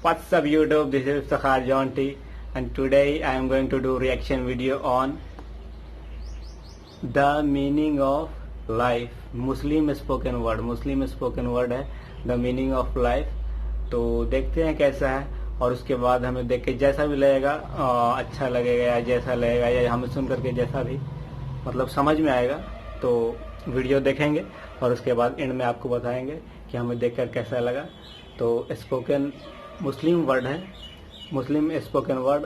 What's up YouTube, this is Sakhar John T, and today I am going to do reaction video on the meaning of life. Muslim spoken word है the meaning of life. तो देखते हैं कैसा है और उसके बाद हमें देख के जैसा भी लगेगा अच्छा लगेगा या जैसा लगेगा या हमें सुन करके जैसा भी मतलब समझ में आएगा तो वीडियो देखेंगे और उसके बाद एंड में आपको बताएंगे कि हमें देखकर कैसा लगा। तो स्पोकन मुस्लिम वर्ड है, Muslim spoken word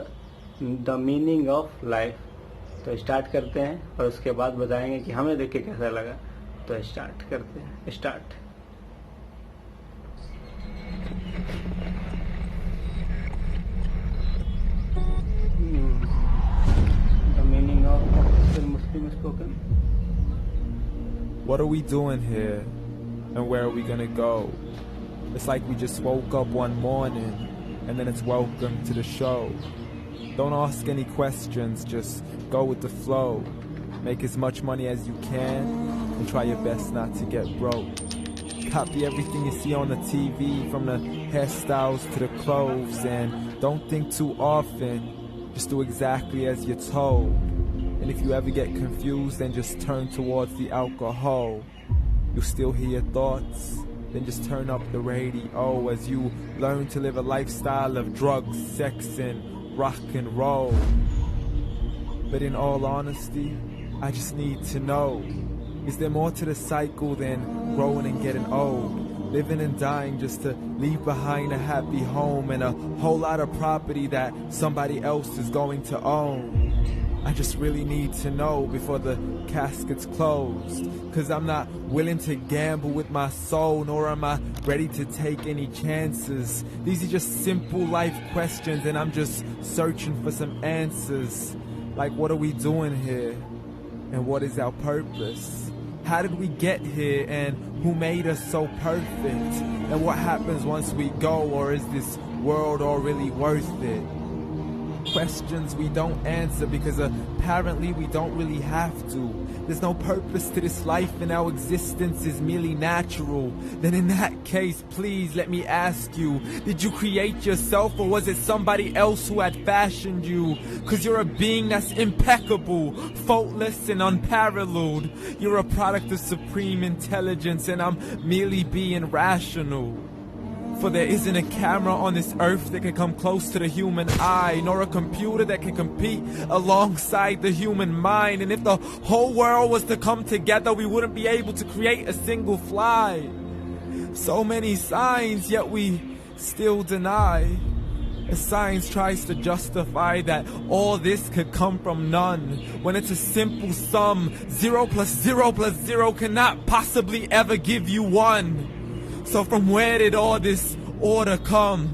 the meaning of life. तो स्टार्ट करते हैं और उसके बाद बताएंगे कि हमें देख के कैसा लगा। तो स्टार्ट करते हैं। Start. The meaning of Muslim spoken. What are we doing here? And where are we gonna go? It's like we just woke up one morning and then it's welcome to the show. Don't ask any questions, just go with the flow. Make as much money as you can and try your best not to get broke. Copy everything you see on the TV, from the hairstyles to the clothes, and don't think too often, just do exactly as you're told. And if you ever get confused, then just turn towards the alcohol. You'll still hear your thoughts, then just turn up the radio as you learn to live a lifestyle of drugs, sex, and rock and roll. But in all honesty, I just need to know, is there more to the cycle than growing and getting old? Living and dying just to leave behind a happy home and a whole lot of property that somebody else is going to own. I just really need to know before the casket's closed, 'cause I'm not willing to gamble with my soul, nor am I ready to take any chances. These are just simple life questions and I'm just searching for some answers. Like, what are we doing here? And what is our purpose? How did we get here and who made us so perfect? And what happens once we go, or is this world all really worth it? Questions we don't answer because apparently we don't really have to. There's no purpose to this life and our existence is merely natural. Then in that case, please let me ask you, did you create yourself or was it somebody else who had fashioned you? 'Cause you're a being that's impeccable, faultless and unparalleled. You're a product of supreme intelligence and I'm merely being rational. For there isn't a camera on this earth that can come close to the human eye, nor a computer that can compete alongside the human mind. And if the whole world was to come together, we wouldn't be able to create a single fly. So many signs, yet we still deny. As science tries to justify that all this could come from none, when it's a simple sum, 0 plus 0 plus 0 cannot possibly ever give you 1. So from where did all this order come?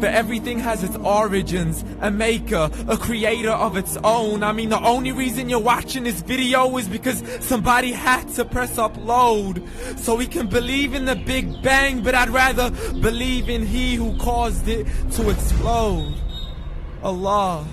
For everything has its origins, a maker, a creator of its own. I mean, the only reason you're watching this video is because somebody had to press upload. So we can believe in the Big Bang, but I'd rather believe in He who caused it to explode. Allah,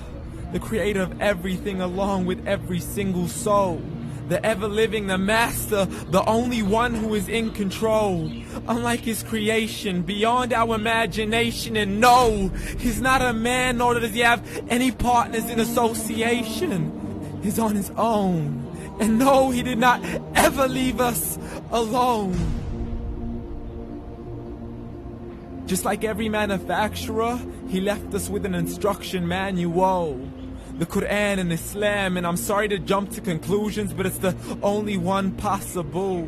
the creator of everything along with every single soul. The ever-living, the master, the only one who is in control. Unlike his creation, beyond our imagination. And no, he's not a man, nor does he have any partners in association. He's on his own. And no, he did not ever leave us alone. Just like every manufacturer, he left us with an instruction manual. The Quran and Islam, and I'm sorry to jump to conclusions, but it's the only one possible.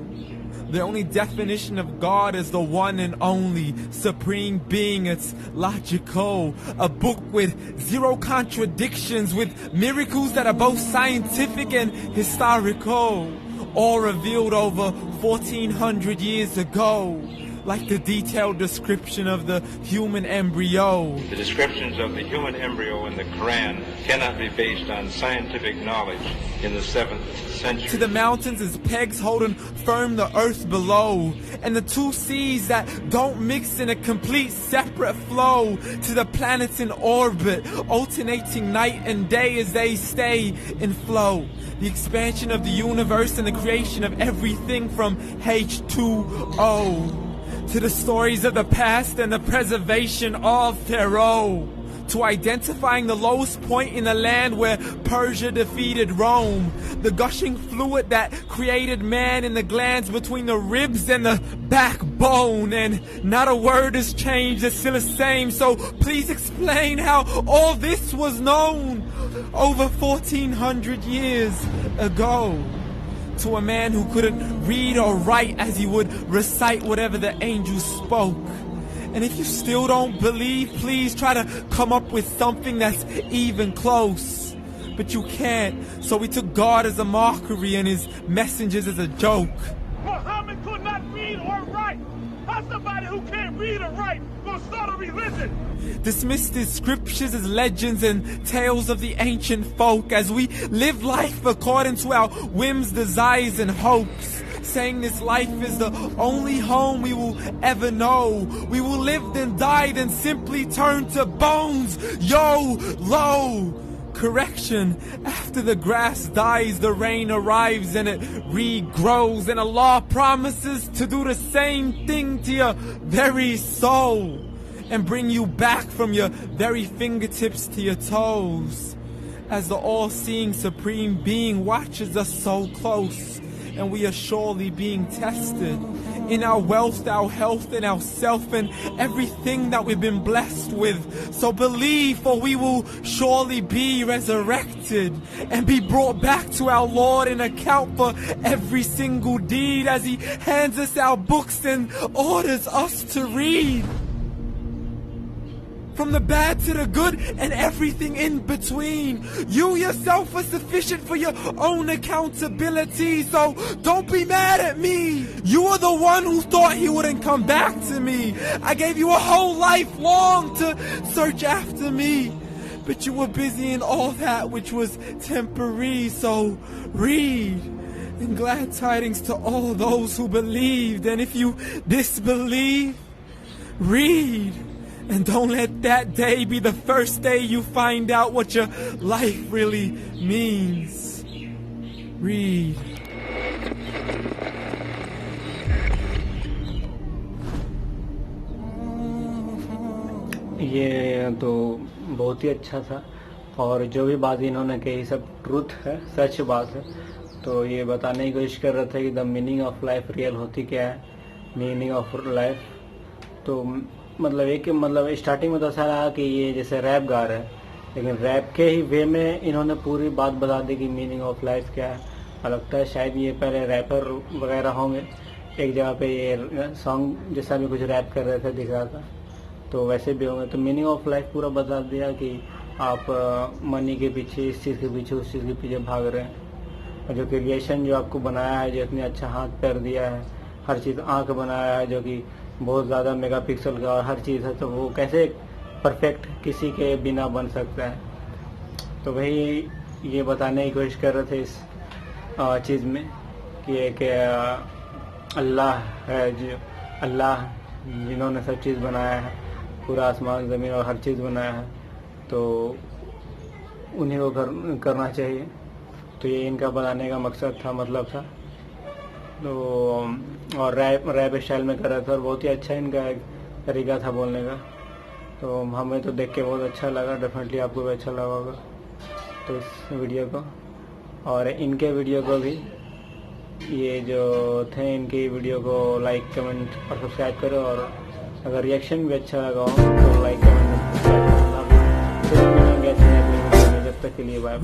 The only definition of God is the one and only supreme being. It's logical. A book with 0 contradictions, with miracles that are both scientific and historical, all revealed over 1400 years ago. Like the detailed description of the human embryo. The descriptions of the human embryo in the Quran cannot be based on scientific knowledge in the 7th century. To the mountains as pegs holding firm the earth below, and the 2 seas that don't mix in a complete separate flow. To the planets in orbit, alternating night and day as they stay in flow. The expansion of the universe and the creation of everything from H2O. to the stories of the past and the preservation of Pharaoh, to identifying the lowest point in the land where Persia defeated Rome, the gushing fluid that created man in the glands between the ribs and the backbone, and not a word has changed, it's still the same. So please explain how all this was known over 1400 years ago to a man who couldn't read or write as he would recite whatever the angels spoke. And if you still don't believe, please try to come up with something that's even close. But you can't, so we took God as a mockery and his messengers as a joke. Muhammad could not read or write. How's somebody who can't read or write gonna start a religion? Dismissed his scriptures as legends and tales of the ancient folk as we live life according to our whims, desires, and hopes, saying this life is the only home we will ever know. We will live then die then simply turn to bones. YOLO! Correction, after the grass dies, the rain arrives and it regrows, and Allah promises to do the same thing to your very soul and bring you back from your very fingertips to your toes, as the all-seeing supreme being watches us so close, and we are surely being tested in our wealth, our health, and our self, and everything that we've been blessed with. So believe, for we will surely be resurrected and be brought back to our Lord and account for every single deed as he hands us our books and orders us to read. From the bad to the good and everything in between. You yourself are sufficient for your own accountability, so don't be mad at me. You are the one who thought he wouldn't come back to me. I gave you a whole life long to search after me, but you were busy in all that which was temporary, so read. And glad tidings to all those who believed, and if you disbelieve, read. And don't let that day be the first day you find out what your life really means. Read. ये तो बहुत ही अच्छा था, और जो भी बात इन्होंने कही सब ट्रूथ है, सच बात है। तो ये बताने की कोशिश कर रहे थे कि the meaning of life real होती क्या है, मीनिंग ऑफ लाइफ। तो मतलब स्टार्टिंग में तो ऐसा रहा कि ये जैसे रैप गा रहे हैं, लेकिन रैप के ही वे में इन्होंने पूरी बात बता दी कि मीनिंग ऑफ लाइफ क्या है। और लगता है शायद ये पहले रैपर वगैरह होंगे, एक जगह पे ये सॉन्ग जैसा भी कुछ रैप कर रहे थे दिख रहा था, तो वैसे भी होंगे। तो मीनिंग ऑफ लाइफ पूरा बता दिया कि आप मनी के पीछे, इस चीज़ के पीछे, उस चीज़ के पीछे भाग रहे हैं। और जो क्रिएशन जो आपको बनाया है, जो इतनी अच्छा हाथ पैर दिया है, हर चीज़ आँख बनाया है जो कि बहुत ज़्यादा मेगापिक्सल का और हर चीज़ है, तो वो कैसे परफेक्ट किसी के बिना बन सकता है। तो वही ये बताने की कोशिश कर रहे थे इस चीज़ में कि एक अल्लाह है, जो अल्लाह जिन्होंने सब चीज़ बनाया है, पूरा आसमान ज़मीन और हर चीज़ बनाया है, तो उन्हीं को करना चाहिए। तो ये इनका बताने का मकसद था, मतलब था। तो और रैप स्टाइल में कर रहा था, और बहुत ही अच्छा इनका एक तरीका था बोलने का। तो हमें तो देख के बहुत अच्छा लगा, डेफिनेटली आपको भी अच्छा लगा होगा तो इस वीडियो को। और इनके वीडियो को भी, ये जो थे इनकी वीडियो को लाइक, कमेंट और सब्सक्राइब करो, और अगर रिएक्शन भी अच्छा लगा हो तो लाइक, कमेंट और सब्सक्राइब करना। तो मिलेंगे जब तक के लिए बाय।